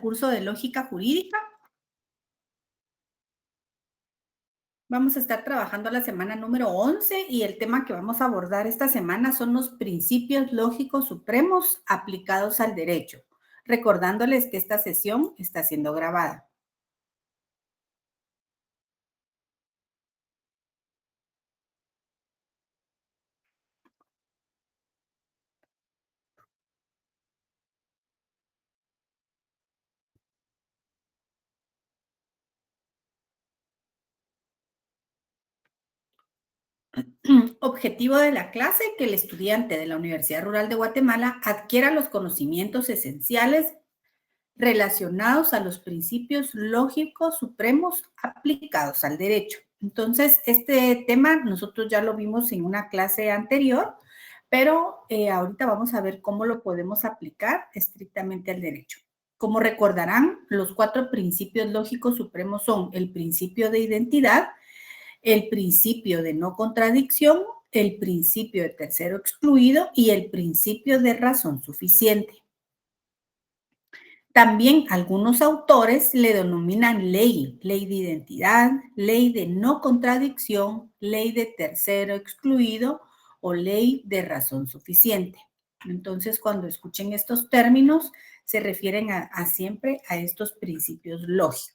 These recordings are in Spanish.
curso de lógica jurídica. Vamos a estar trabajando la semana número 11 y el tema que vamos a abordar esta semana son los principios lógicos supremos aplicados al derecho, recordándoles que esta sesión está siendo grabada. Objetivo de la clase: que el estudiante de la Universidad Rural de Guatemala adquiera los conocimientos esenciales relacionados a los principios lógicos supremos aplicados al derecho. Entonces, este tema nosotros ya lo vimos en una clase anterior, pero ahorita vamos a ver cómo lo podemos aplicar estrictamente al derecho. Como recordarán, los 4 principios lógicos supremos son el principio de identidad, el principio de no contradicción, el principio de tercero excluido y el principio de razón suficiente. También algunos autores le denominan ley de identidad, ley de no contradicción, ley de tercero excluido o ley de razón suficiente. Entonces, cuando escuchen estos términos, se refieren siempre a estos principios lógicos.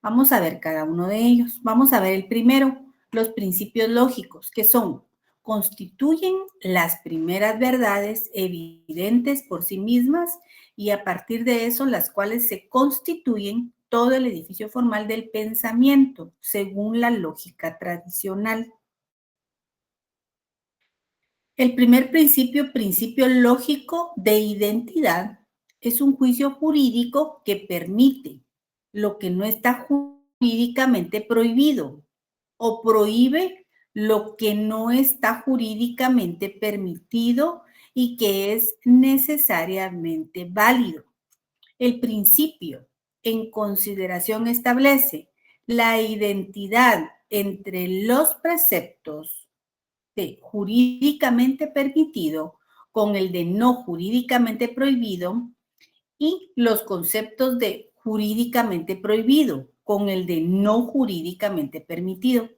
Vamos a ver cada uno de ellos. Vamos a ver el primero, los principios lógicos, que son: constituyen las primeras verdades evidentes por sí mismas y a partir de eso las cuales se constituyen todo el edificio formal del pensamiento, según la lógica tradicional. El primer principio, principio lógico de identidad, es un juicio jurídico que permite lo que no está jurídicamente prohibido o prohíbe lo que no está jurídicamente permitido y que es necesariamente válido. El principio en consideración establece la identidad entre los preceptos de jurídicamente permitido con el de no jurídicamente prohibido y los conceptos de jurídicamente prohibido con el de no jurídicamente permitido.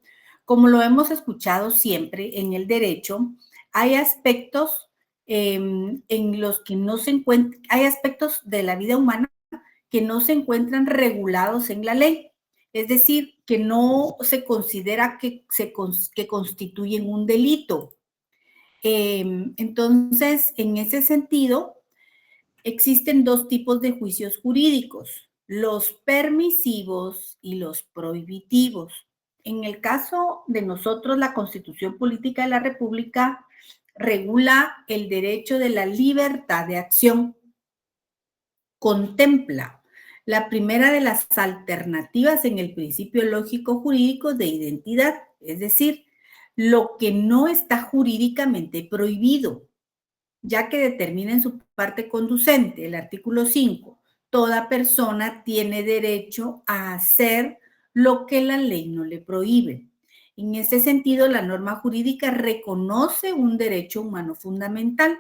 Como lo hemos escuchado siempre en el derecho, hay aspectos en los que no se encuentran, hay aspectos de la vida humana que no se encuentran regulados en la ley, es decir, que no se considera que constituyen un delito. Entonces, en ese sentido, existen 2 tipos de juicios jurídicos: los permisivos y los prohibitivos. En el caso de nosotros, la Constitución Política de la República regula el derecho de la libertad de acción. Contempla la primera de las alternativas en el principio lógico jurídico de identidad, es decir, lo que no está jurídicamente prohibido, ya que determina en su parte conducente, el artículo 5, toda persona tiene derecho a hacer lo que la ley no le prohíbe. En ese sentido, la norma jurídica reconoce un derecho humano fundamental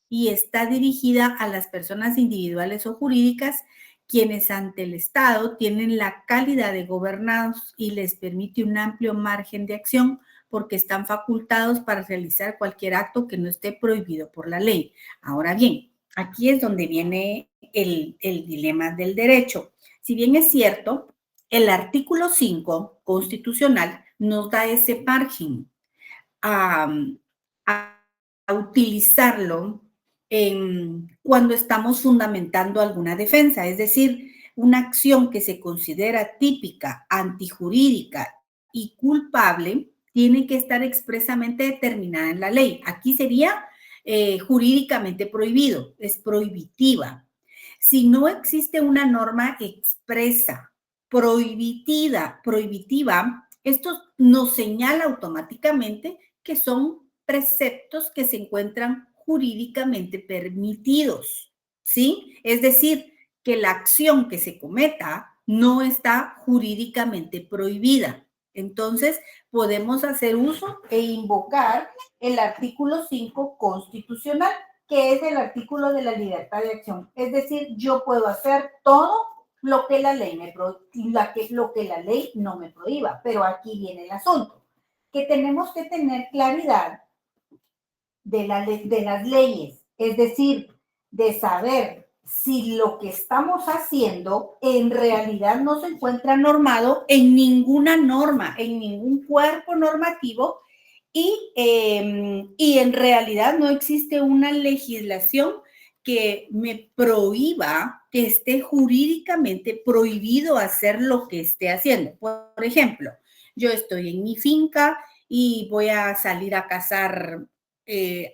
y está dirigida a las personas individuales o jurídicas quienes ante el Estado tienen la calidad de gobernados y les permite un amplio margen de acción porque están facultados para realizar cualquier acto que no esté prohibido por la ley. Ahora bien, aquí es donde viene el dilema del derecho. Si bien es cierto, el artículo 5 constitucional nos da ese margen a, a utilizarlo cuando estamos fundamentando alguna defensa, es decir, una acción que se considera típica, antijurídica y culpable tiene que estar expresamente determinada en la ley. Aquí sería jurídicamente prohibido, es prohibitiva. Si no existe una norma expresa, prohibitiva, esto nos señala automáticamente que son preceptos que se encuentran jurídicamente permitidos, ¿sí? Es decir, que la acción que se cometa no está jurídicamente prohibida. Entonces, podemos hacer uso e invocar el artículo 5 constitucional. que es el artículo de la libertad de acción. Es decir, yo puedo hacer todo lo que la ley lo que la ley no me prohíba. Pero aquí viene el asunto, que tenemos que tener claridad de las leyes, es decir, de saber si lo que estamos haciendo en realidad no se encuentra normado en ninguna norma, en ningún cuerpo normativo y en realidad no existe una legislación que me prohíba, que esté jurídicamente prohibido hacer lo que esté haciendo. Por ejemplo, yo estoy en mi finca y voy a salir a cazar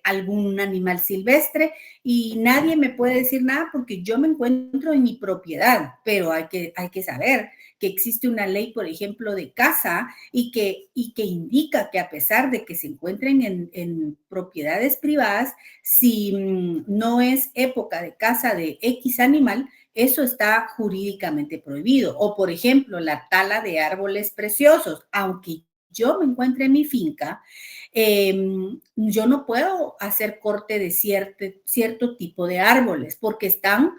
algún animal silvestre y nadie me puede decir nada porque yo me encuentro en mi propiedad, pero hay que saber que existe una ley, por ejemplo, de caza y que indica que a pesar de que se encuentren en propiedades privadas, si no es época de caza de X animal, eso está jurídicamente prohibido. O, por ejemplo, la tala de árboles preciosos, aunque yo me encuentre en mi finca, yo no puedo hacer corte de cierto tipo de árboles porque están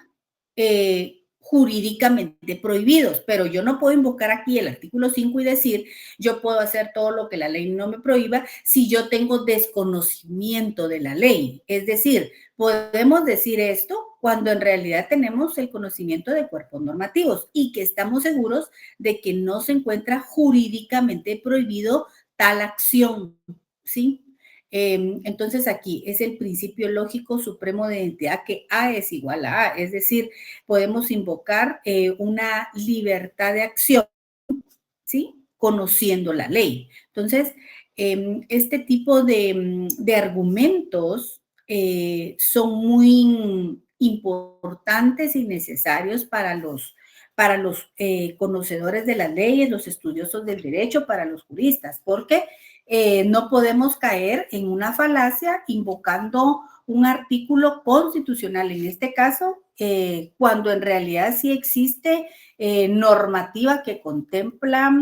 jurídicamente prohibidos, pero yo no puedo invocar aquí el artículo 5 y decir yo puedo hacer todo lo que la ley no me prohíba si yo tengo desconocimiento de la ley. Es decir, podemos decir esto cuando en realidad tenemos el conocimiento de cuerpos normativos y que estamos seguros de que no se encuentra jurídicamente prohibido tal acción, ¿sí? Entonces aquí es el principio lógico supremo de identidad que A es igual a A, es decir, podemos invocar una libertad de acción, ¿sí? Conociendo la ley. Entonces, este tipo de argumentos son muy importantes y necesarios para los conocedores de las leyes, los estudiosos del derecho, para los juristas, porque no podemos caer en una falacia invocando un artículo constitucional, en este caso, cuando en realidad sí existe normativa que contempla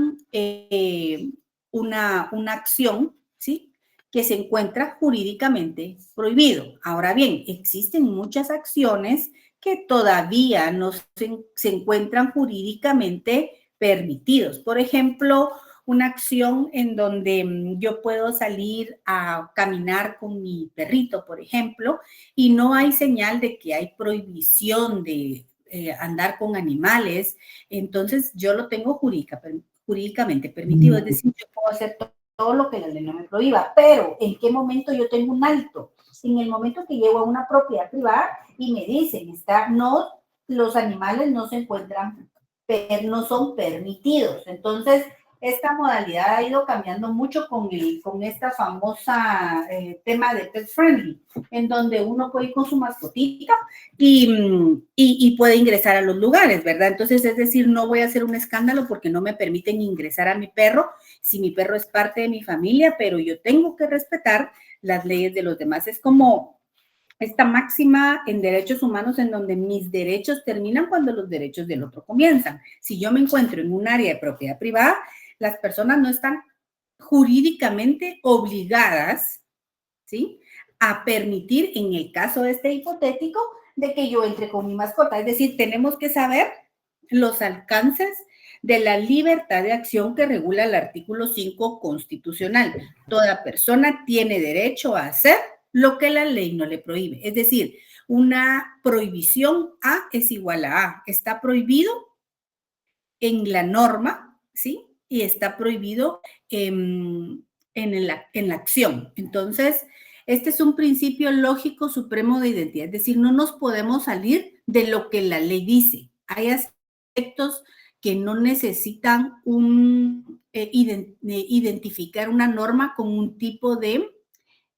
una acción, ¿sí? Que se encuentra jurídicamente prohibido. Ahora bien, existen muchas acciones que todavía no se encuentran jurídicamente permitidos. Por ejemplo, una acción en donde yo puedo salir a caminar con mi perrito, por ejemplo, y no hay señal de que hay prohibición de andar con animales, entonces yo lo tengo jurídicamente permitido, es decir, yo puedo hacer todo lo que la ley no me prohíba, pero ¿en qué momento yo tengo un alto? En el momento que llego a una propiedad privada y me dicen, los animales no se encuentran, no son permitidos, entonces esta modalidad ha ido cambiando mucho con esta famosa tema de pet friendly, en donde uno puede ir con su mascotita y puede ingresar a los lugares, ¿verdad? Entonces, es decir, no voy a hacer un escándalo porque no me permiten ingresar a mi perro, si mi perro es parte de mi familia, pero yo tengo que respetar las leyes de los demás. Es como esta máxima en derechos humanos en donde mis derechos terminan cuando los derechos del otro comienzan. Si yo me encuentro en un área de propiedad privada, las personas no están jurídicamente obligadas, ¿sí?, a permitir, en el caso de este hipotético, de que yo entre con mi mascota. Es decir, tenemos que saber los alcances de la libertad de acción que regula el artículo 5 constitucional. Toda persona tiene derecho a hacer lo que la ley no le prohíbe. Es decir, una prohibición A es igual a A. Está prohibido en la norma, ¿sí? Y está prohibido en la acción. Entonces, este es un principio lógico supremo de identidad, es decir, no nos podemos salir de lo que la ley dice. Hay aspectos que no necesitan identificar una norma con un tipo de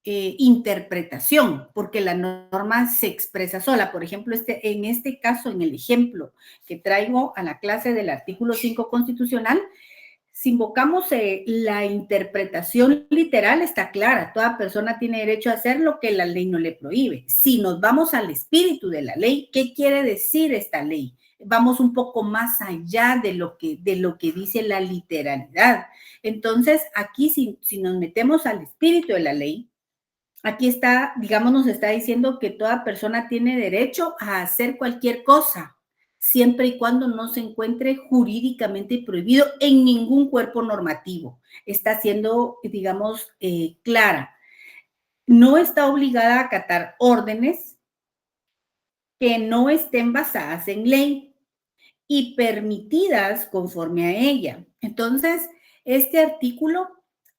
interpretación, porque la norma se expresa sola. Por ejemplo, en este caso, en el ejemplo que traigo a la clase del artículo 5 constitucional, si invocamos la interpretación literal, está clara, toda persona tiene derecho a hacer lo que la ley no le prohíbe. Si nos vamos al espíritu de la ley, ¿qué quiere decir esta ley? Vamos un poco más allá de lo que dice la literalidad. Entonces, aquí si nos metemos al espíritu de la ley, Aquí está, digamos, nos está diciendo que toda persona tiene derecho a hacer cualquier cosa, siempre y cuando no se encuentre jurídicamente prohibido en ningún cuerpo normativo. Está siendo, digamos, clara. No está obligada a acatar órdenes que no estén basadas en ley y permitidas conforme a ella. Entonces, este artículo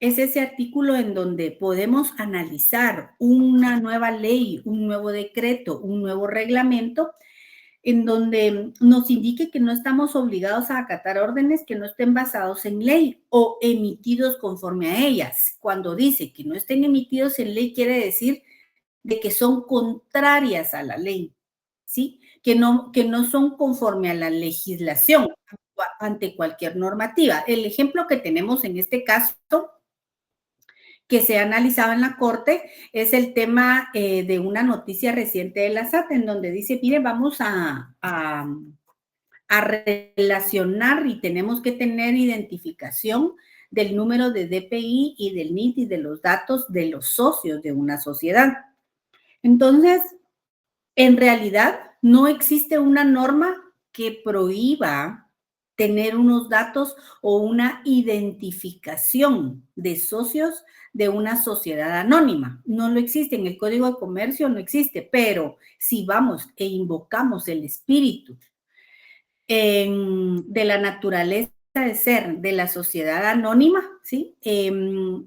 es ese artículo en donde podemos analizar una nueva ley, un nuevo decreto, un nuevo reglamento, en donde nos indique que no estamos obligados a acatar órdenes que no estén basados en ley o emitidos conforme a ellas. Cuando dice que no estén emitidos en ley, quiere decir de que son contrarias a la ley, ¿sí? Que no son conforme a la legislación ante cualquier normativa. El ejemplo que tenemos en este caso que se ha analizado en la Corte es el tema de una noticia reciente de la SAT en donde dice, mire, vamos a relacionar y tenemos que tener identificación del número de DPI y del NIT y de los datos de los socios de una sociedad. Entonces, en realidad, no existe una norma que prohíba tener unos datos o una identificación de socios de una sociedad anónima. No lo existe, en el Código de Comercio no existe, pero si vamos e invocamos el espíritu de la naturaleza de ser de la sociedad anónima, ¿sí?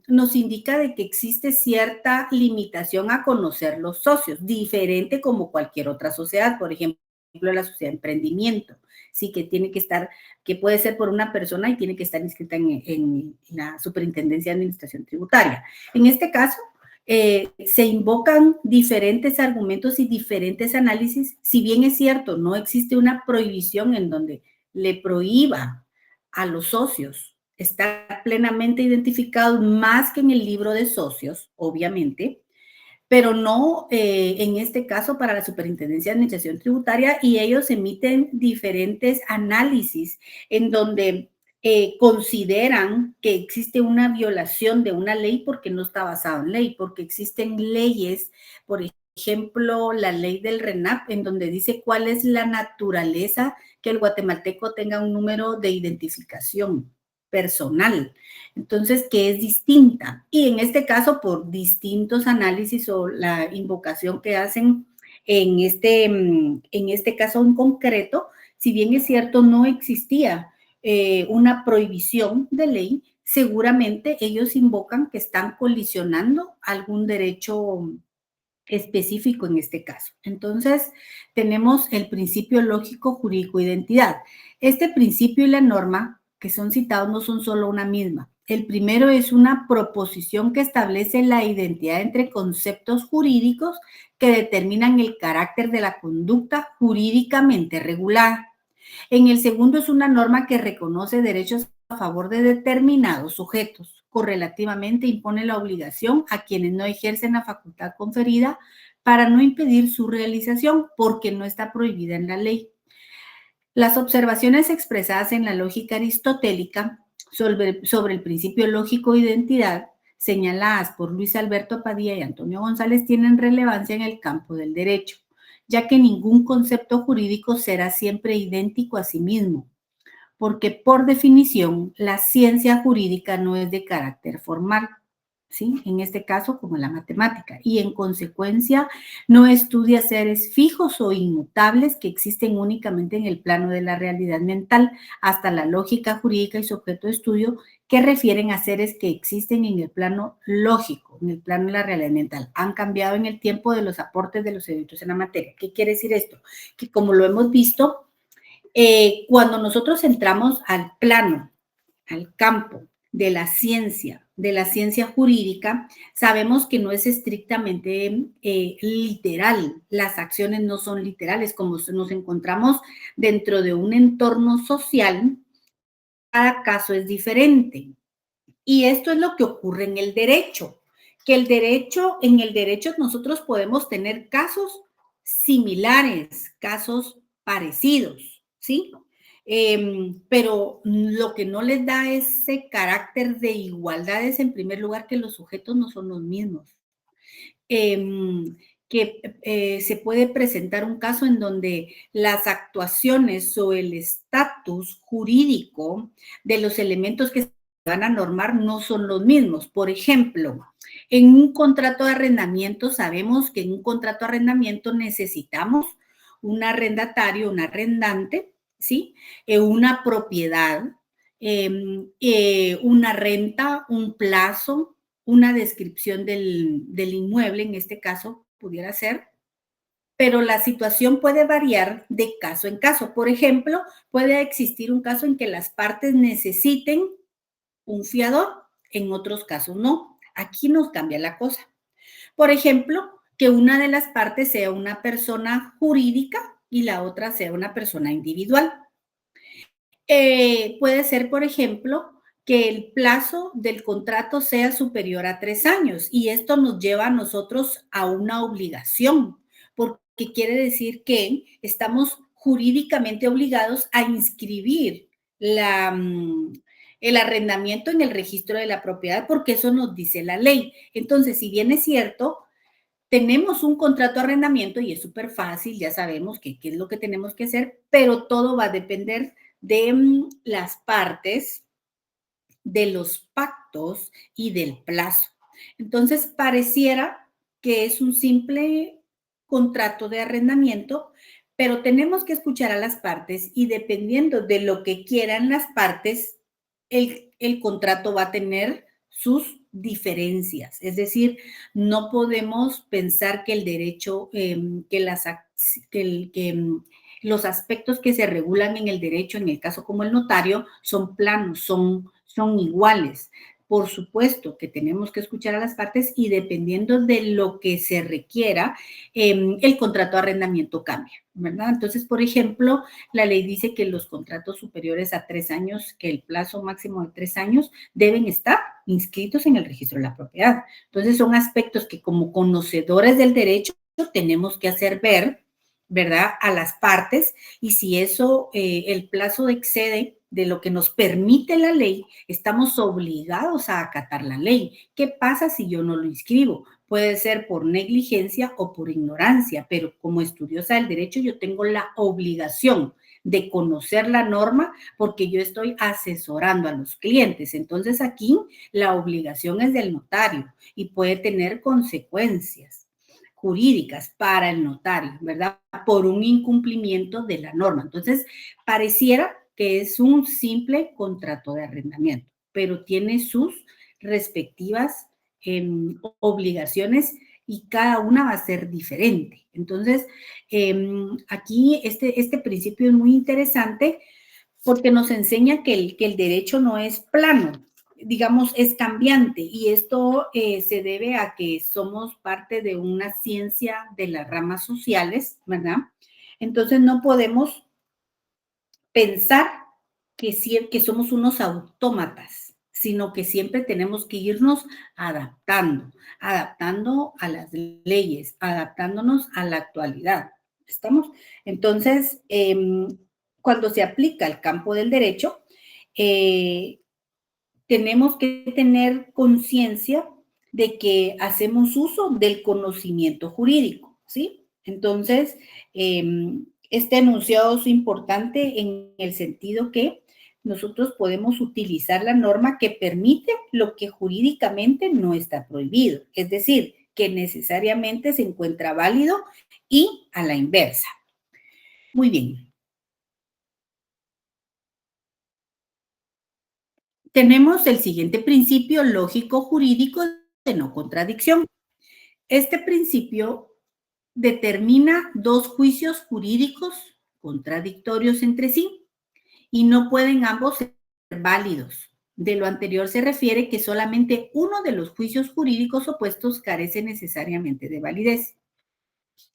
Nos indica de que existe cierta limitación a conocer los socios, diferente como cualquier otra sociedad, por ejemplo, la sociedad de emprendimiento, sí, que tiene que estar, que puede ser por una persona y tiene que estar inscrita en la Superintendencia de Administración Tributaria. En este caso, se invocan diferentes argumentos y diferentes análisis, si bien es cierto, no existe una prohibición en donde le prohíba a los socios estar plenamente identificados más que en el libro de socios, obviamente, pero no en este caso para la Superintendencia de Administración Tributaria y ellos emiten diferentes análisis en donde consideran que existe una violación de una ley porque no está basado en ley, porque existen leyes, por ejemplo, la ley del RENAP, en donde dice cuál es la naturaleza que el guatemalteco tenga un número de identificación personal, entonces, que es distinta. Y en este caso, por distintos análisis o la invocación que hacen en este caso en concreto, si bien es cierto, no existía una prohibición de ley, seguramente ellos invocan que están colisionando algún derecho específico en este caso. Entonces, tenemos el principio lógico jurídico identidad. Este principio y la norma que son citados no son solo una misma. El primero es una proposición que establece la identidad entre conceptos jurídicos que determinan el carácter de la conducta jurídicamente regulada. En el segundo es una norma que reconoce derechos a favor de determinados sujetos. Correlativamente impone la obligación a quienes no ejercen la facultad conferida para no impedir su realización porque no está prohibida en la ley. Las observaciones expresadas en la lógica aristotélica sobre el principio lógico de identidad, señaladas por Luis Alberto Padilla y Antonio González, tienen relevancia en el campo del derecho, ya que ningún concepto jurídico será siempre idéntico a sí mismo, porque por definición la ciencia jurídica no es de carácter formal, ¿sí? En este caso como la matemática, y en consecuencia no estudia seres fijos o inmutables que existen únicamente en el plano de la realidad mental, hasta la lógica jurídica y su objeto de estudio que refieren a seres que existen en el plano lógico, en el plano de la realidad mental. Han cambiado en el tiempo de los aportes de los eruditos en la materia. ¿Qué quiere decir esto? Que como lo hemos visto, cuando nosotros entramos al plano, al campo de la ciencia jurídica, sabemos que no es estrictamente literal. Las acciones no son literales, como nos encontramos dentro de un entorno social, cada caso es diferente. Y esto es lo que ocurre en el derecho, que en el derecho nosotros podemos tener casos similares, casos parecidos, ¿sí? Pero lo que no les da ese carácter de igualdad es, en primer lugar, que los sujetos no son los mismos. que se puede presentar un caso en donde las actuaciones o el estatus jurídico de los elementos que se van a normar no son los mismos. Por ejemplo, en un contrato de arrendamiento, sabemos que en un contrato de arrendamiento necesitamos un arrendatario, un arrendante, ¿sí? Una propiedad, una renta, un plazo, una descripción del inmueble, en este caso pudiera ser, pero la situación puede variar de caso en caso. Por ejemplo, puede existir un caso en que las partes necesiten un fiador, en otros casos no. Aquí nos cambia la cosa. Por ejemplo, que una de las partes sea una persona jurídica y la otra sea una persona individual. Puede ser, por ejemplo, que el plazo del contrato sea superior a 3 años y esto nos lleva a nosotros a una obligación, porque quiere decir que estamos jurídicamente obligados a inscribir el arrendamiento en el registro de la propiedad, porque eso nos dice la ley. Entonces, si bien es cierto, tenemos un contrato de arrendamiento y es súper fácil, ya sabemos qué es lo que tenemos que hacer, pero todo va a depender de las partes, de los pactos y del plazo. Entonces, pareciera que es un simple contrato de arrendamiento, pero tenemos que escuchar a las partes y dependiendo de lo que quieran las partes, el contrato va a tener sus diferencias. Es decir, no podemos pensar que el derecho, los aspectos que se regulan en el derecho, en el caso como el notario, son planos, son iguales. Por supuesto que tenemos que escuchar a las partes y dependiendo de lo que se requiera, el contrato de arrendamiento cambia, ¿verdad? Entonces, por ejemplo, la ley dice que los contratos superiores a 3 años, que el plazo máximo de 3 años, deben estar inscritos en el registro de la propiedad. Entonces, son aspectos que como conocedores del derecho tenemos que hacer ver, ¿verdad?, a las partes, y si eso, el plazo excede de lo que nos permite la ley, estamos obligados a acatar la ley. ¿Qué pasa si yo no lo inscribo? Puede ser por negligencia o por ignorancia, pero como estudiosa del derecho yo tengo la obligación de conocer la norma porque yo estoy asesorando a los clientes. Entonces aquí la obligación es del notario y puede tener consecuencias jurídicas para el notario, ¿verdad? Por un incumplimiento de la norma. Entonces, pareciera que es un simple contrato de arrendamiento, pero tiene sus respectivas obligaciones y cada una va a ser diferente. Entonces, aquí este principio es muy interesante porque nos enseña que el derecho no es plano, digamos, es cambiante y esto se debe a que somos parte de una ciencia de las ramas sociales, ¿verdad? Entonces no podemos pensar que somos unos autómatas, sino que siempre tenemos que irnos adaptando a las leyes, adaptándonos a la actualidad. ¿Estamos? Entonces, cuando se aplica el campo del derecho, eh, tenemos que tener conciencia de que hacemos uso del conocimiento jurídico, ¿sí? Entonces, este enunciado es importante en el sentido que nosotros podemos utilizar la norma que permite lo que jurídicamente no está prohibido, es decir, que necesariamente se encuentra válido y a la inversa. Muy bien. Tenemos el siguiente principio lógico jurídico de no contradicción. Este principio determina dos juicios jurídicos contradictorios entre sí y no pueden ambos ser válidos. De lo anterior se refiere que solamente uno de los juicios jurídicos opuestos carece necesariamente de validez.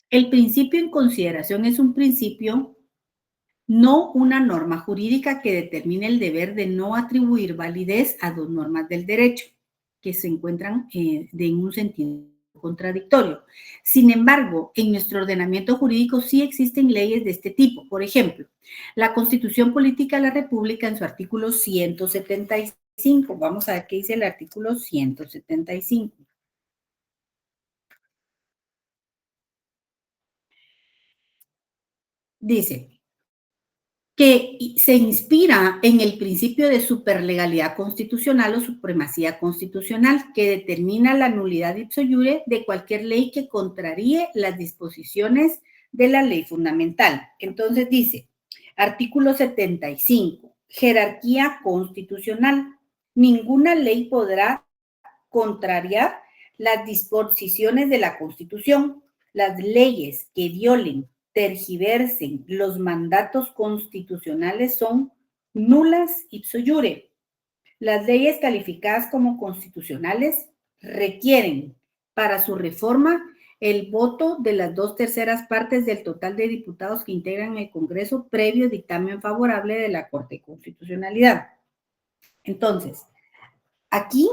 El principio en consideración es un principio, no una norma jurídica que determine el deber de no atribuir validez a dos normas del derecho que se encuentran en un sentido contradictorio. Sin embargo, en nuestro ordenamiento jurídico sí existen leyes de este tipo. Por ejemplo, la Constitución Política de la República en su artículo 175. Vamos a ver qué dice el artículo 175. dice que se inspira en el principio de superlegalidad constitucional o supremacía constitucional, que determina la nulidad ipso iure de cualquier ley que contraríe las disposiciones de la ley fundamental. Entonces dice, artículo 75, jerarquía constitucional. Ninguna ley podrá contrariar las disposiciones de la Constitución. Las leyes que violen, tergiversen los mandatos constitucionales son nulas ipso iure. Las leyes calificadas como constitucionales requieren para su reforma el voto de las 2/3 partes del total de diputados que integran el Congreso previo dictamen favorable de la Corte de Constitucionalidad. Entonces, aquí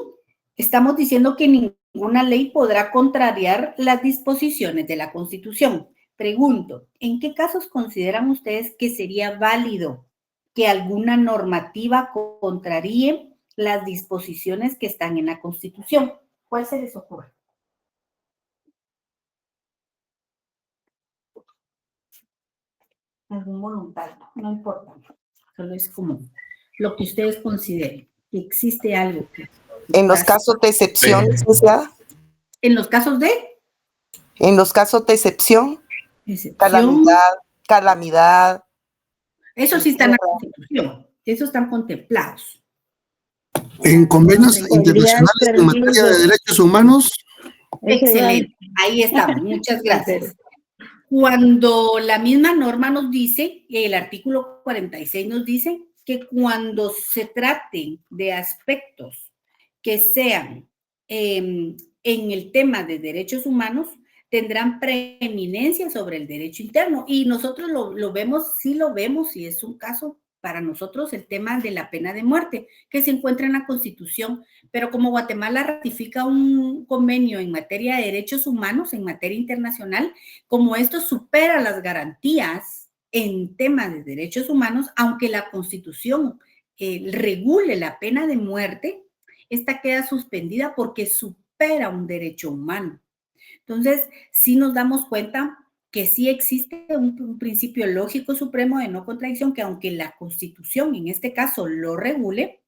estamos diciendo que ninguna ley podrá contrariar las disposiciones de la Constitución. Pregunto, ¿en qué casos consideran ustedes que sería válido que alguna normativa contraríe las disposiciones que están en la Constitución? ¿Cuál se les ocurre? Algún voluntario, no importa, solo es como lo que ustedes consideren, que existe algo que... En los casos de excepción, licenciada. ¿En los casos de? En los casos de excepción, calamidad. Eso sí está en la Constitución, esos están contemplados. En convenios internacionales en materia de derechos humanos. Excelente, ahí estamos, muchas gracias. Cuando la misma norma nos dice, el artículo 46 nos dice que cuando se trate de aspectos que sean en el tema de derechos humanos, tendrán preeminencia sobre el derecho interno. Y nosotros lo vemos, sí lo vemos, y es un caso para nosotros el tema de la pena de muerte, que se encuentra en la Constitución, pero como Guatemala ratifica un convenio en materia de derechos humanos, en materia internacional, como esto supera las garantías en tema de derechos humanos, aunque la Constitución regule la pena de muerte, esta queda suspendida porque supera un derecho humano. Entonces, sí nos damos cuenta que sí existe un principio lógico supremo de no contradicción, que aunque la Constitución en este caso lo regule,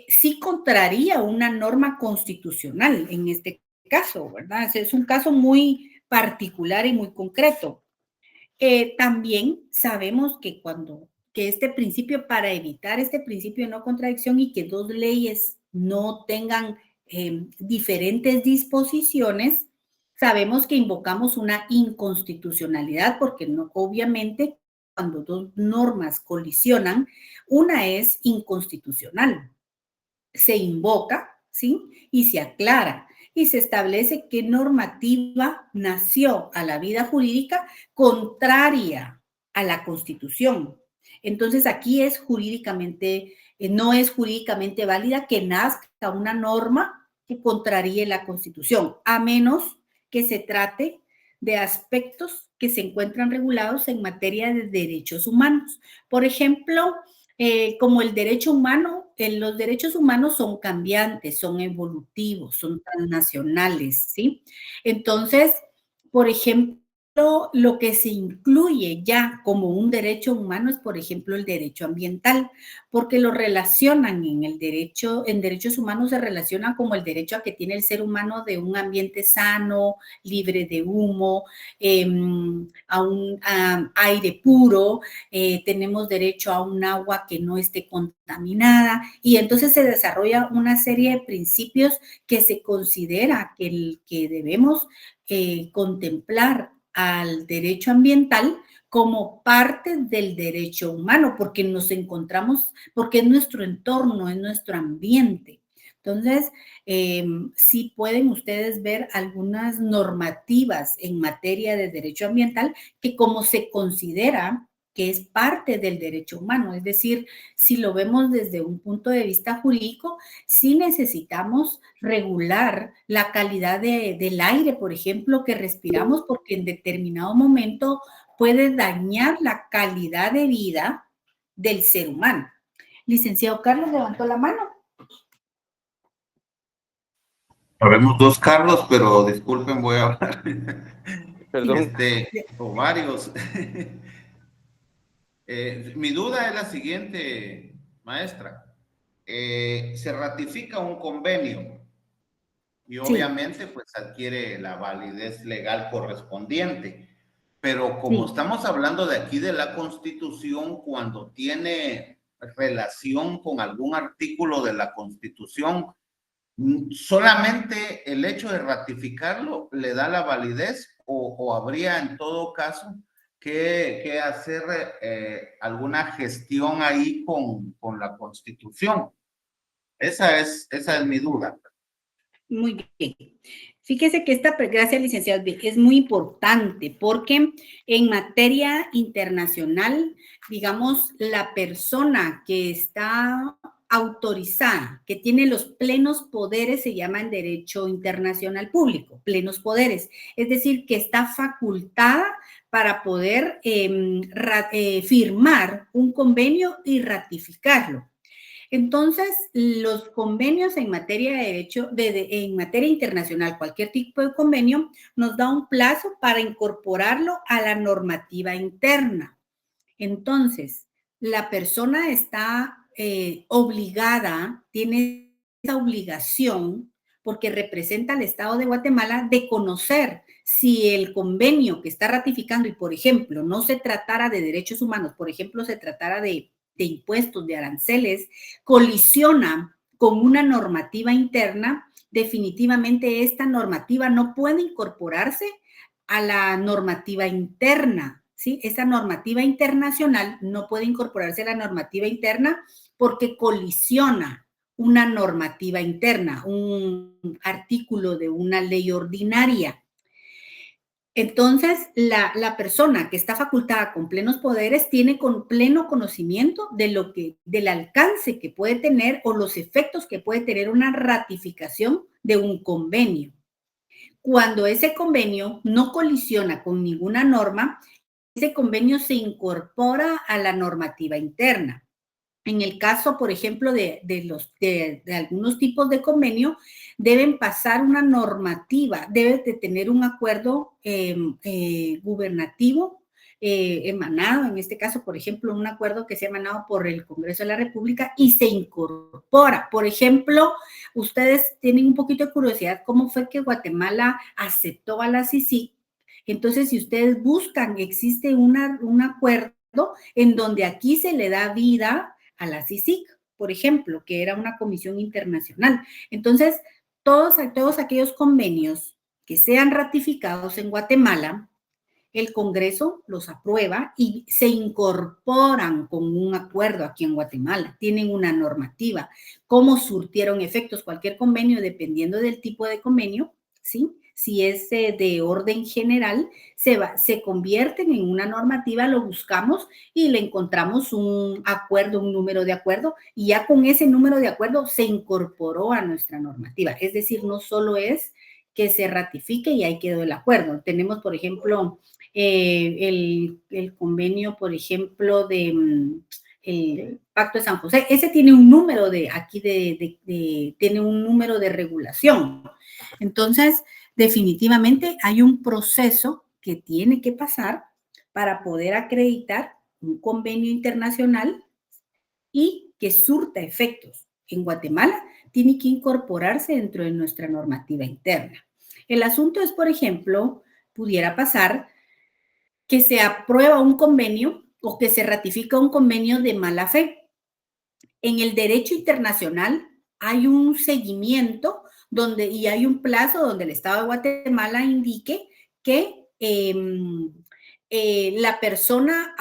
sí contraría una norma constitucional en este caso, ¿verdad? Es un caso muy particular y muy concreto. También sabemos que este principio, para evitar este principio de no contradicción y que dos leyes no tengan diferentes disposiciones, sabemos que invocamos una inconstitucionalidad porque no, obviamente cuando dos normas colisionan, una es inconstitucional. Se invoca, ¿sí? Y se aclara y se establece qué normativa nació a la vida jurídica contraria a la Constitución. Entonces aquí es jurídicamente, no es jurídicamente válida que nazca una norma que contraríe la Constitución, a menos que se trate de aspectos que se encuentran regulados en materia de derechos humanos. Por ejemplo, como el derecho humano, los derechos humanos son cambiantes, son evolutivos, son transnacionales, ¿sí? Entonces, por ejemplo, lo que se incluye ya como un derecho humano es, por ejemplo, el derecho ambiental, porque lo relacionan en derechos humanos se relaciona como el derecho a que tiene el ser humano de un ambiente sano, libre de humo, a un aire puro, tenemos derecho a un agua que no esté contaminada, y entonces se desarrolla una serie de principios que se considera que debemos contemplar al derecho ambiental como parte del derecho humano, porque nos encontramos, porque es nuestro entorno, es nuestro ambiente. Entonces, sí pueden ustedes ver algunas normativas en materia de derecho ambiental que como se considera que es parte del derecho humano, es decir, si lo vemos desde un punto de vista jurídico, sí necesitamos regular la calidad del aire, por ejemplo, que respiramos, porque en determinado momento puede dañar la calidad de vida del ser humano. Licenciado Carlos levantó la mano. Habemos dos Carlos, pero disculpen, voy a hablar. Perdón. O varios. Mi duda es la siguiente, maestra. Se ratifica un convenio y obviamente pues adquiere la validez legal correspondiente. Pero como estamos hablando de aquí de la Constitución, cuando tiene relación con algún artículo de la Constitución, solamente el hecho de ratificarlo le da la validez o habría en todo caso que hacer alguna gestión ahí con la Constitución. Esa es mi duda. Muy bien. Fíjese que gracias, licenciado, es muy importante porque en materia internacional, digamos, la persona que está autorizada, que tiene los plenos poderes, se llama en derecho internacional público, plenos poderes, es decir, que está facultada para poder firmar un convenio y ratificarlo. Entonces, los convenios en materia de derecho, en materia internacional, cualquier tipo de convenio, nos da un plazo para incorporarlo a la normativa interna. Entonces, la persona está obligada, tiene esa obligación, porque representa al Estado de Guatemala, de conocer si el convenio que está ratificando y, por ejemplo, no se tratara de derechos humanos, por ejemplo, se tratara de impuestos, de aranceles, colisiona con una normativa interna, definitivamente esta normativa no puede incorporarse a la normativa interna, ¿sí? Esa normativa internacional no puede incorporarse a la normativa interna porque colisiona una normativa interna, un artículo de una ley ordinaria. Entonces, la persona que está facultada con plenos poderes tiene con pleno conocimiento del alcance que puede tener o los efectos que puede tener una ratificación de un convenio. Cuando ese convenio no colisiona con ninguna norma, ese convenio se incorpora a la normativa interna. En el caso, por ejemplo, de algunos tipos de convenio, deben pasar una normativa, debe de tener un acuerdo gubernativo emanado, en este caso, por ejemplo, un acuerdo que se ha emanado por el Congreso de la República y se incorpora. Por ejemplo, ustedes tienen un poquito de curiosidad cómo fue que Guatemala aceptó a la CICIG. Entonces, si ustedes buscan, existe un acuerdo en donde aquí se le da vida a la CICIG, por ejemplo, que era una comisión internacional. Entonces, todos aquellos convenios que sean ratificados en Guatemala, el Congreso los aprueba y se incorporan con un acuerdo aquí en Guatemala. Tienen una normativa. ¿Cómo surtieron efectos? Cualquier convenio, dependiendo del tipo de convenio, ¿sí? Si es de orden general, se convierten en una normativa, lo buscamos y le encontramos un acuerdo, un número de acuerdo, y ya con ese número de acuerdo se incorporó a nuestra normativa. Es decir, no solo es que se ratifique y ahí quedó el acuerdo. Tenemos, por ejemplo, el convenio, por ejemplo, el Pacto de San José. Ese tiene un número tiene un número de regulación. Entonces, definitivamente hay un proceso que tiene que pasar para poder acreditar un convenio internacional y que surta efectos en Guatemala, tiene que incorporarse dentro de nuestra normativa interna. El asunto es, por ejemplo, pudiera pasar que se aprueba un convenio o que se ratifica un convenio de mala fe. En el derecho internacional hay un seguimiento y hay un plazo donde el Estado de Guatemala indique que la persona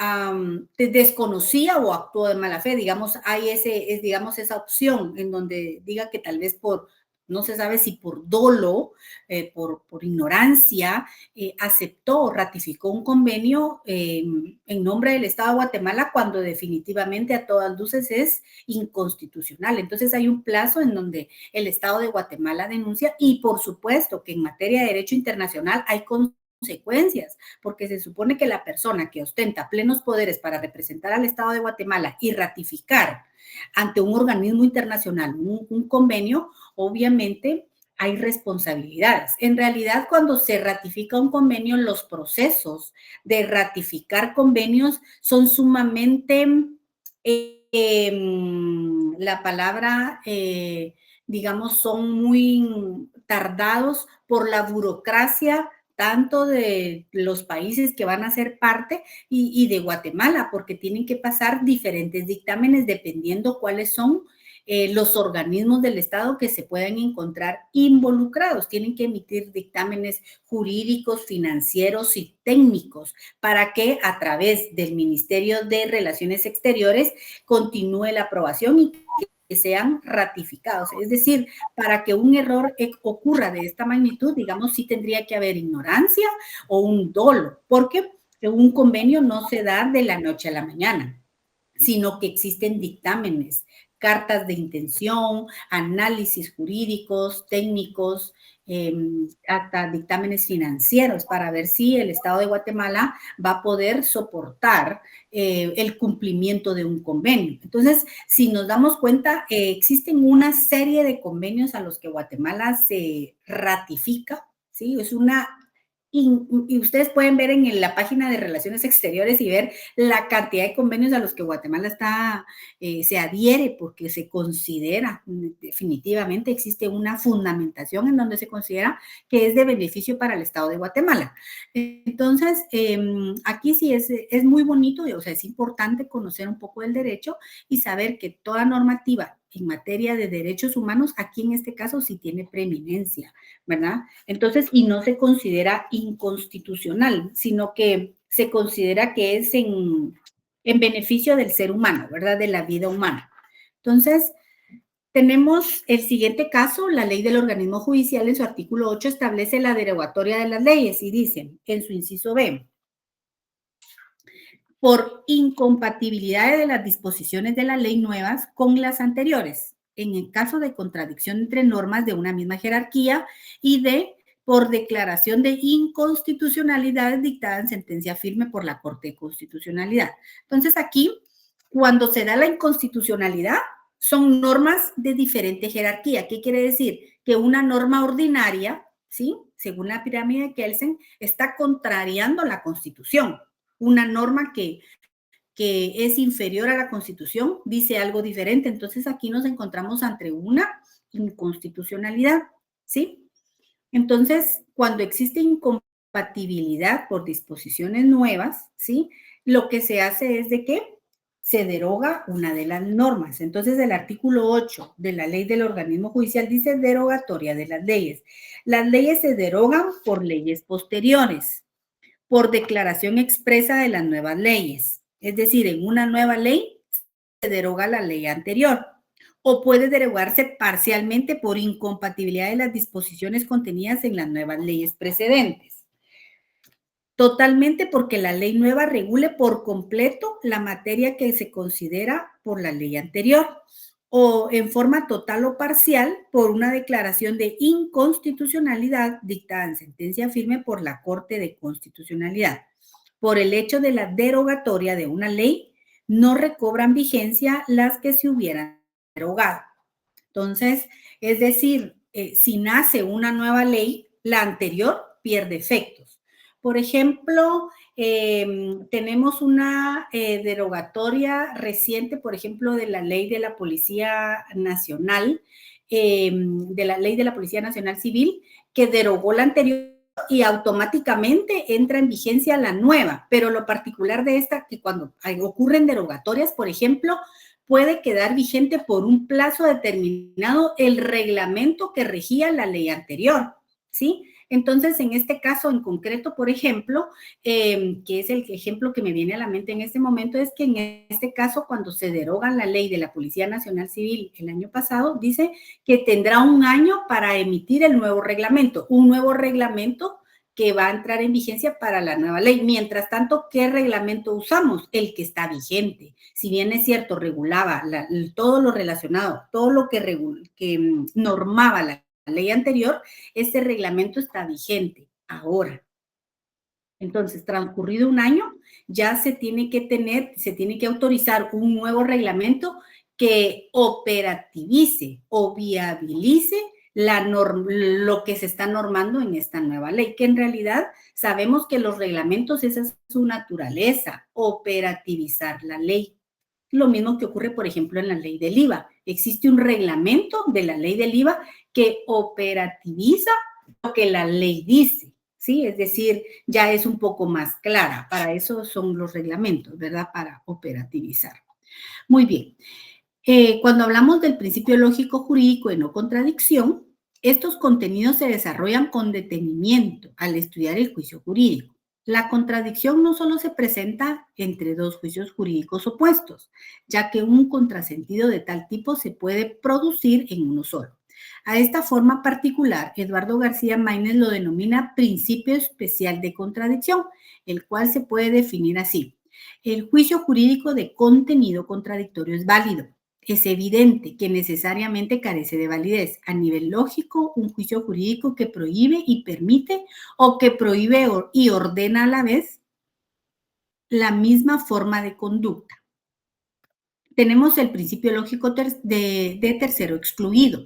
desconocía o actuó de mala fe. Digamos, hay esa opción en donde diga que tal vez no se sabe si por dolo, por ignorancia, aceptó o ratificó un convenio en nombre del Estado de Guatemala cuando definitivamente a todas luces es inconstitucional. Entonces hay un plazo en donde el Estado de Guatemala denuncia y por supuesto que en materia de derecho internacional hay consecuencias, porque se supone que la persona que ostenta plenos poderes para representar al Estado de Guatemala y ratificar ante un organismo internacional un convenio, obviamente hay responsabilidades. En realidad, cuando se ratifica un convenio, los procesos de ratificar convenios son sumamente, la palabra, digamos, son muy tardados por la burocracia tanto de los países que van a ser parte y de Guatemala, porque tienen que pasar diferentes dictámenes dependiendo cuáles son los organismos del Estado que se puedan encontrar involucrados. Tienen que emitir dictámenes jurídicos, financieros y técnicos para que a través del Ministerio de Relaciones Exteriores continúe la aprobación y que sean ratificados. Es decir, para que un error ocurra de esta magnitud, digamos, sí tendría que haber ignorancia o un dolo, porque un convenio no se da de la noche a la mañana, sino que existen dictámenes, cartas de intención, análisis jurídicos, técnicos, hasta dictámenes financieros para ver si el Estado de Guatemala va a poder soportar el cumplimiento de un convenio. Entonces, si nos damos cuenta, existen una serie de convenios a los que Guatemala se ratifica, ¿sí? Es una... Y ustedes pueden ver en la página de Relaciones Exteriores y ver la cantidad de convenios a los que Guatemala está, se adhiere porque se considera, definitivamente existe una fundamentación en donde se considera que es de beneficio para el Estado de Guatemala. Entonces, aquí sí es muy bonito, o sea, es importante conocer un poco del derecho y saber que toda normativa en materia de derechos humanos, aquí en este caso sí tiene preeminencia, ¿verdad? Entonces, y no se considera inconstitucional, sino que se considera que es en beneficio del ser humano, ¿verdad? De la vida humana. Entonces, tenemos el siguiente caso, la ley del organismo judicial en su artículo 8 establece la derogatoria de las leyes y dice en su inciso B, por incompatibilidad de las disposiciones de la ley nuevas con las anteriores, en el caso de contradicción entre normas de una misma jerarquía y por declaración de inconstitucionalidad dictada en sentencia firme por la Corte de Constitucionalidad. Entonces aquí, cuando se da la inconstitucionalidad, son normas de diferente jerarquía. ¿Qué quiere decir? Que una norma ordinaria, ¿sí? Según la pirámide de Kelsen, está contrariando la Constitución. Una norma que es inferior a la Constitución dice algo diferente. Entonces, aquí nos encontramos ante una inconstitucionalidad, ¿sí? Entonces, cuando existe incompatibilidad por disposiciones nuevas, ¿sí? Lo que se hace es de que se deroga una de las normas. Entonces, el artículo 8 de la ley del organismo judicial dice derogatoria de las leyes. Las leyes se derogan por leyes posteriores, por declaración expresa de las nuevas leyes. Es decir, en una nueva ley se deroga la ley anterior o puede derogarse parcialmente por incompatibilidad de las disposiciones contenidas en las nuevas leyes precedentes. Totalmente porque la ley nueva regule por completo la materia que se considera por la ley anterior o en forma total o parcial por una declaración de inconstitucionalidad dictada en sentencia firme por la Corte de Constitucionalidad. Por el hecho de la derogatoria de una ley, no recobran vigencia las que se hubieran derogado. Entonces, es decir, si nace una nueva ley, la anterior pierde efectos. Por ejemplo, tenemos una derogatoria reciente, por ejemplo, de la ley de la Policía Nacional, de la ley de la Policía Nacional Civil, que derogó la anterior y automáticamente entra en vigencia la nueva. Pero lo particular de esta, que cuando ocurren derogatorias, por ejemplo, puede quedar vigente por un plazo determinado el reglamento que regía la ley anterior, ¿sí? Entonces, en este caso en concreto, por ejemplo, que es el ejemplo que me viene a la mente en este momento, es que en este caso, cuando se deroga la ley de la Policía Nacional Civil el año pasado, dice que tendrá un año para emitir el nuevo reglamento, un nuevo reglamento que va a entrar en vigencia para la nueva ley. Mientras tanto, ¿qué reglamento usamos? El que está vigente. Si bien es cierto, regulaba todo lo relacionado, todo lo que normaba la ley anterior, ese reglamento está vigente ahora. Entonces, transcurrido un año, ya se tiene que autorizar un nuevo reglamento que operativice o viabilice lo que se está normando en esta nueva ley, que en realidad sabemos que los reglamentos, esa es su naturaleza, operativizar la ley. Lo mismo que ocurre, por ejemplo, en la ley del IVA. Existe un reglamento de la ley del IVA que operativiza lo que la ley dice, ¿sí? Es decir, ya es un poco más clara. Para eso son los reglamentos, ¿verdad? Para operativizar. Muy bien. Cuando hablamos del principio lógico jurídico de no contradicción, estos contenidos se desarrollan con detenimiento al estudiar el juicio jurídico. La contradicción no solo se presenta entre dos juicios jurídicos opuestos, ya que un contrasentido de tal tipo se puede producir en uno solo. A esta forma particular, Eduardo García Maínez lo denomina principio especial de contradicción, el cual se puede definir así. El juicio jurídico de contenido contradictorio es válido. Es evidente que necesariamente carece de validez. A nivel lógico, un juicio jurídico que prohíbe y permite o que prohíbe y ordena a la vez la misma forma de conducta. Tenemos el principio lógico de tercero excluido.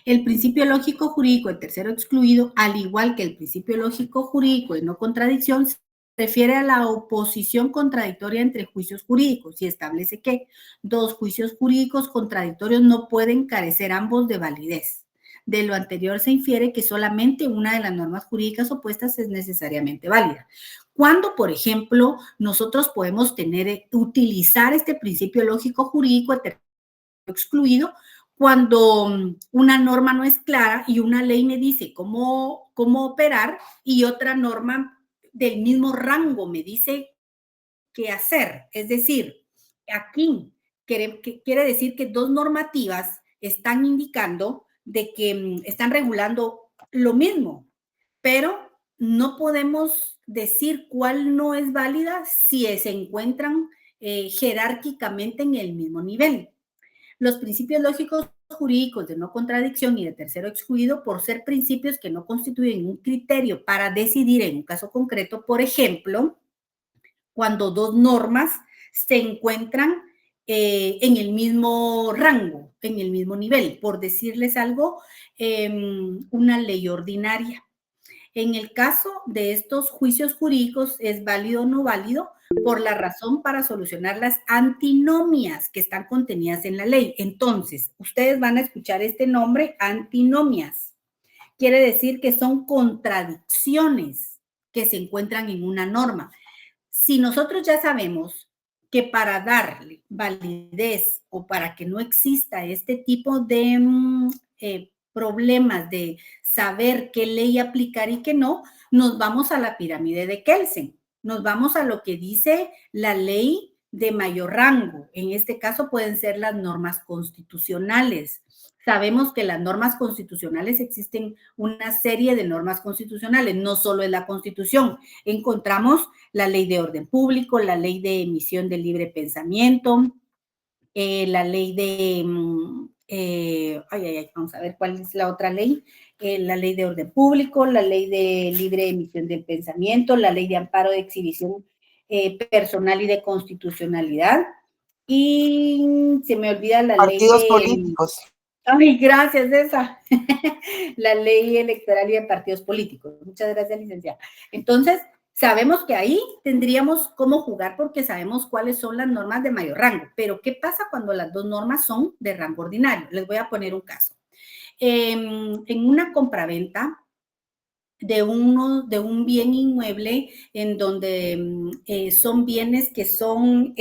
El principio lógico jurídico de tercero excluido, al igual que el principio lógico jurídico de no contradicción, se refiere a la oposición contradictoria entre juicios jurídicos y establece que dos juicios jurídicos contradictorios no pueden carecer ambos de validez. De lo anterior se infiere que solamente una de las normas jurídicas opuestas es necesariamente válida. Cuando, por ejemplo, nosotros podemos utilizar este principio lógico jurídico excluido cuando una norma no es clara y una ley me dice cómo operar y otra norma del mismo rango me dice qué hacer. Es decir, aquí quiere decir que dos normativas están indicando de que están regulando lo mismo, pero no podemos decir cuál no es válida si se encuentran jerárquicamente en el mismo nivel. Los principios lógicos jurídicos de no contradicción y de tercero excluido, por ser principios que no constituyen un criterio para decidir en un caso concreto, por ejemplo, cuando dos normas se encuentran en el mismo rango, en el mismo nivel, por decirles algo, una ley ordinaria. En el caso de estos juicios jurídicos, ¿es válido o no válido? Por la razón para solucionar las antinomias que están contenidas en la ley. Entonces, ustedes van a escuchar este nombre, antinomias. Quiere decir que son contradicciones que se encuentran en una norma. Si nosotros ya sabemos que para darle validez o para que no exista este tipo de problemas de saber qué ley aplicar y qué no, nos vamos a la pirámide de Kelsen, nos vamos a lo que dice la ley de mayor rango. En este caso pueden ser las normas constitucionales. Sabemos que las normas constitucionales existen una serie de normas constitucionales, no solo es la Constitución. Encontramos la ley de orden público, la ley de emisión del libre pensamiento, la ley de, vamos a ver cuál es la otra ley, la ley de orden público, la ley de libre emisión del pensamiento, la ley de amparo de exhibición personal y de constitucionalidad, y se me olvida la ley de... Partidos políticos. Ay, gracias, esa. La ley electoral y de partidos políticos. Muchas gracias, licenciada. Entonces, sabemos que ahí tendríamos cómo jugar porque sabemos cuáles son las normas de mayor rango. Pero, ¿qué pasa cuando las dos normas son de rango ordinario? Les voy a poner un caso. En una compraventa de un bien inmueble en donde son bienes que son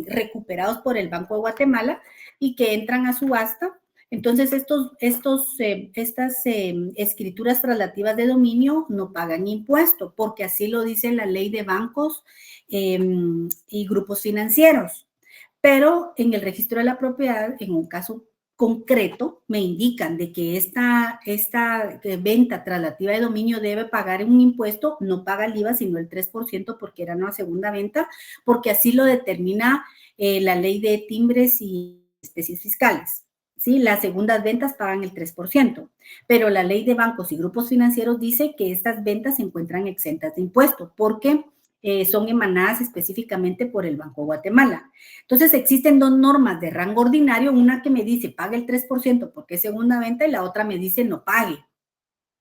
recuperados por el Banco de Guatemala y que entran a subasta. Entonces, estas escrituras traslativas de dominio no pagan impuesto, porque así lo dice la ley de bancos y grupos financieros. Pero en el registro de la propiedad, en un caso concreto, me indican de que esta venta traslativa de dominio debe pagar un impuesto, no paga el IVA, sino el 3%, porque era una segunda venta, porque así lo determina la ley de timbres y especies fiscales. ¿Sí? Las segundas ventas pagan el 3%, pero la ley de bancos y grupos financieros dice que estas ventas se encuentran exentas de impuesto porque son emanadas específicamente por el Banco de Guatemala. Entonces, existen dos normas de rango ordinario, una que me dice pague el 3% porque es segunda venta y la otra me dice no pague.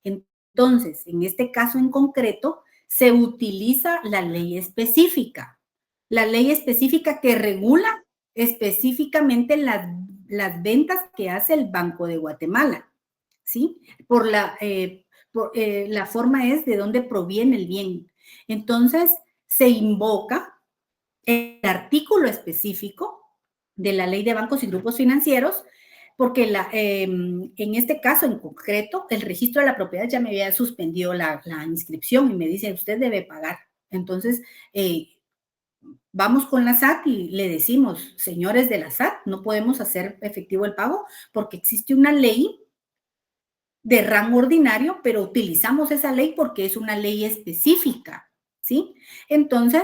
Entonces, en este caso en concreto, se utiliza la ley específica que regula específicamente las ventas que hace el Banco de Guatemala, ¿sí? La forma es de dónde proviene el bien. Entonces, se invoca el artículo específico de la Ley de Bancos y Grupos Financieros, porque en este caso en concreto, el registro de la propiedad ya me había suspendido la inscripción y me dice, usted debe pagar. Entonces, vamos con la SAT y le decimos, señores de la SAT, no podemos hacer efectivo el pago porque existe una ley de rango ordinario, pero utilizamos esa ley porque es una ley específica, ¿sí? Entonces,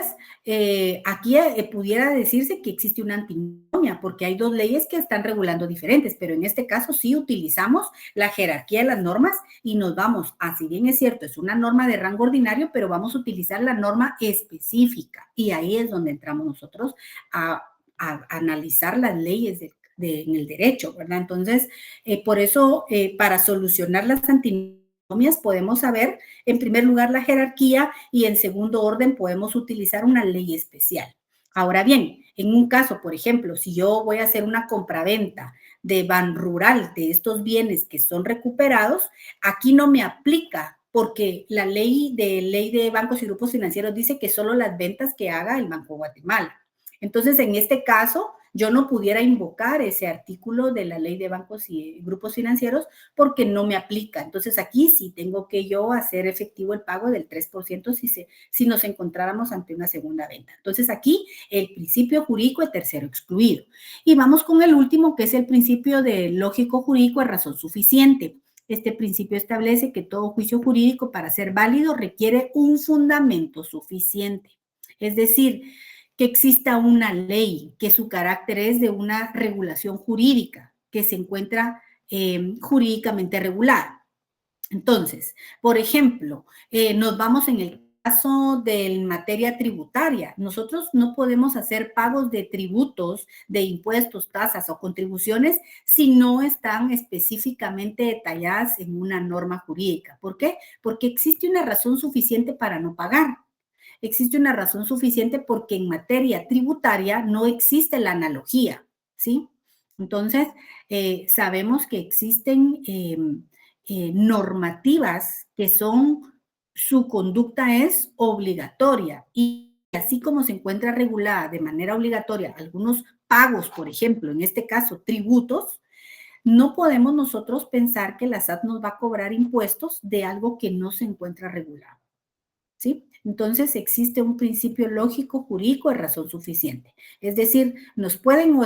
aquí pudiera decirse que existe una antinomia, porque hay dos leyes que están regulando diferentes, pero en este caso sí utilizamos la jerarquía de las normas y nos vamos a, si bien es cierto, es una norma de rango ordinario, pero vamos a utilizar la norma específica, y ahí es donde entramos nosotros a analizar las leyes en el derecho, ¿verdad? Entonces, por eso, para solucionar las antinomias podemos saber, en primer lugar, la jerarquía y en segundo orden podemos utilizar una ley especial. Ahora bien, en un caso, por ejemplo, si yo voy a hacer una compraventa de ban rural de estos bienes que son recuperados, aquí no me aplica porque la ley de bancos y grupos financieros dice que solo las ventas que haga el Banco de Guatemala. Entonces, en este caso, yo no pudiera invocar ese artículo de la ley de bancos y grupos financieros porque no me aplica. Entonces, aquí sí tengo que yo hacer efectivo el pago del 3% si nos encontráramos ante una segunda venta. Entonces, aquí el principio jurídico es tercero excluido. Y vamos con el último, que es el principio de lógico jurídico a razón suficiente. Este principio establece que todo juicio jurídico para ser válido requiere un fundamento suficiente. Es decir, que exista una ley, que su carácter es de una regulación jurídica, que se encuentra jurídicamente regulada. Entonces, por ejemplo, nos vamos en el caso de materia tributaria. Nosotros no podemos hacer pagos de tributos, de impuestos, tasas o contribuciones si no están específicamente detalladas en una norma jurídica. ¿Por qué? Porque existe una razón suficiente para no pagar. Existe una razón suficiente porque en materia tributaria no existe la analogía, ¿sí? Entonces, sabemos que existen normativas que su conducta es obligatoria y así como se encuentra regulada de manera obligatoria algunos pagos, por ejemplo, en este caso, tributos, no podemos nosotros pensar que la SAT nos va a cobrar impuestos de algo que no se encuentra regulado, ¿sí? Entonces, existe un principio lógico jurídico de razón suficiente. Es decir, nos pueden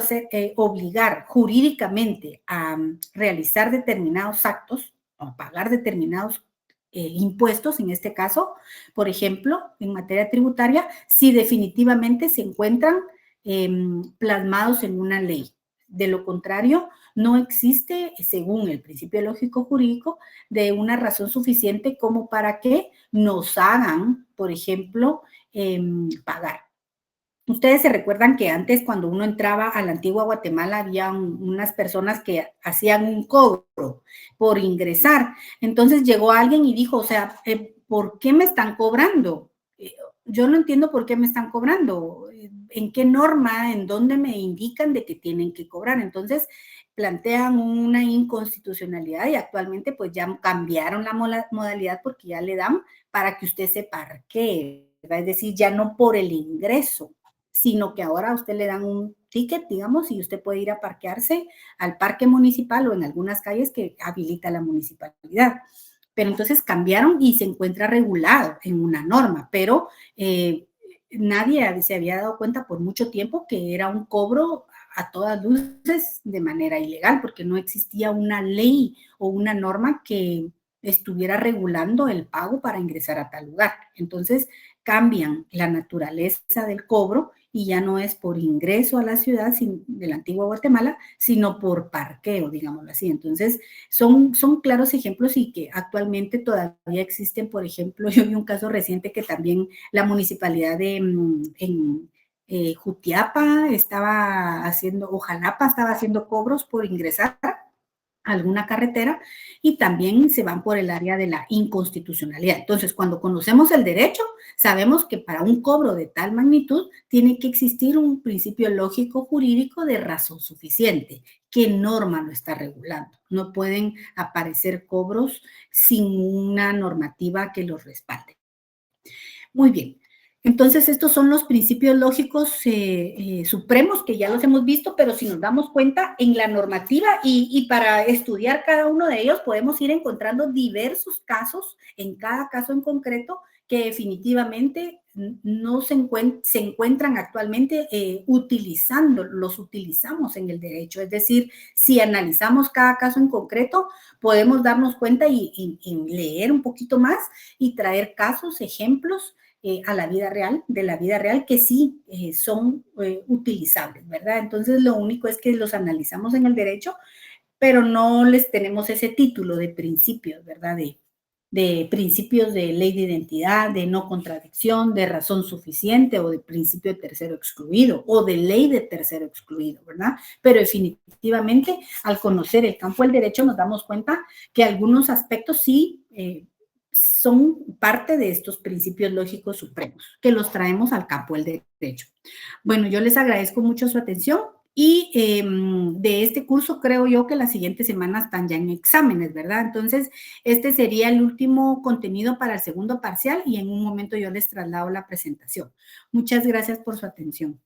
obligar jurídicamente a realizar determinados actos o a pagar determinados impuestos, en este caso, por ejemplo, en materia tributaria, si definitivamente se encuentran plasmados en una ley. De lo contrario, no existe, según el principio lógico jurídico, de una razón suficiente como para que nos hagan, por ejemplo, pagar. Ustedes se recuerdan que antes, cuando uno entraba a la antigua Guatemala, había unas personas que hacían un cobro por ingresar. Entonces llegó alguien y dijo, o sea, ¿por qué me están cobrando? Yo no entiendo por qué me están cobrando. ¿En qué norma, en dónde me indican de que tienen que cobrar? Entonces plantean una inconstitucionalidad y actualmente pues ya cambiaron la modalidad porque ya le dan para que usted se parquee, ¿verdad? Es decir, ya no por el ingreso, sino que ahora a usted le dan un ticket, digamos, y usted puede ir a parquearse al parque municipal o en algunas calles que habilita la municipalidad. Pero entonces cambiaron y se encuentra regulado en una norma, pero nadie se había dado cuenta por mucho tiempo que era un cobro a todas luces de manera ilegal, porque no existía una ley o una norma que estuviera regulando el pago para ingresar a tal lugar. Entonces cambian la naturaleza del cobro y ya no es por ingreso a la ciudad de la antigua Guatemala, sino por parqueo, digámoslo así. Entonces, son claros ejemplos y que actualmente todavía existen. Por ejemplo, yo vi un caso reciente que también la municipalidad en Jutiapa estaba haciendo, o Jalapa estaba haciendo cobros por ingresar alguna carretera y también se van por el área de la inconstitucionalidad. Entonces, cuando conocemos el derecho, sabemos que para un cobro de tal magnitud tiene que existir un principio lógico jurídico de razón suficiente. ¿Qué norma lo está regulando? No pueden aparecer cobros sin una normativa que los respalde. Muy bien. Entonces, estos son los principios lógicos supremos que ya los hemos visto, pero si nos damos cuenta en la normativa y para estudiar cada uno de ellos podemos ir encontrando diversos casos, en cada caso en concreto, que definitivamente no se encuentran actualmente los utilizamos en el derecho. Es decir, si analizamos cada caso en concreto, podemos darnos cuenta y leer un poquito más y traer casos, ejemplos, a la vida real, de la vida real, que sí son utilizables, ¿verdad? Entonces, lo único es que los analizamos en el derecho, pero no les tenemos ese título de principios, ¿verdad? De principios de ley de identidad, de no contradicción, de razón suficiente o de principio de tercero excluido o de ley de tercero excluido, ¿verdad? Pero definitivamente, al conocer el campo del derecho, nos damos cuenta que algunos aspectos sí son parte de estos principios lógicos supremos, que los traemos al campo del derecho. Bueno, yo les agradezco mucho su atención y de este curso creo yo que la siguiente semana están ya en exámenes, ¿verdad? Entonces, este sería el último contenido para el segundo parcial y en un momento yo les traslado la presentación. Muchas gracias por su atención.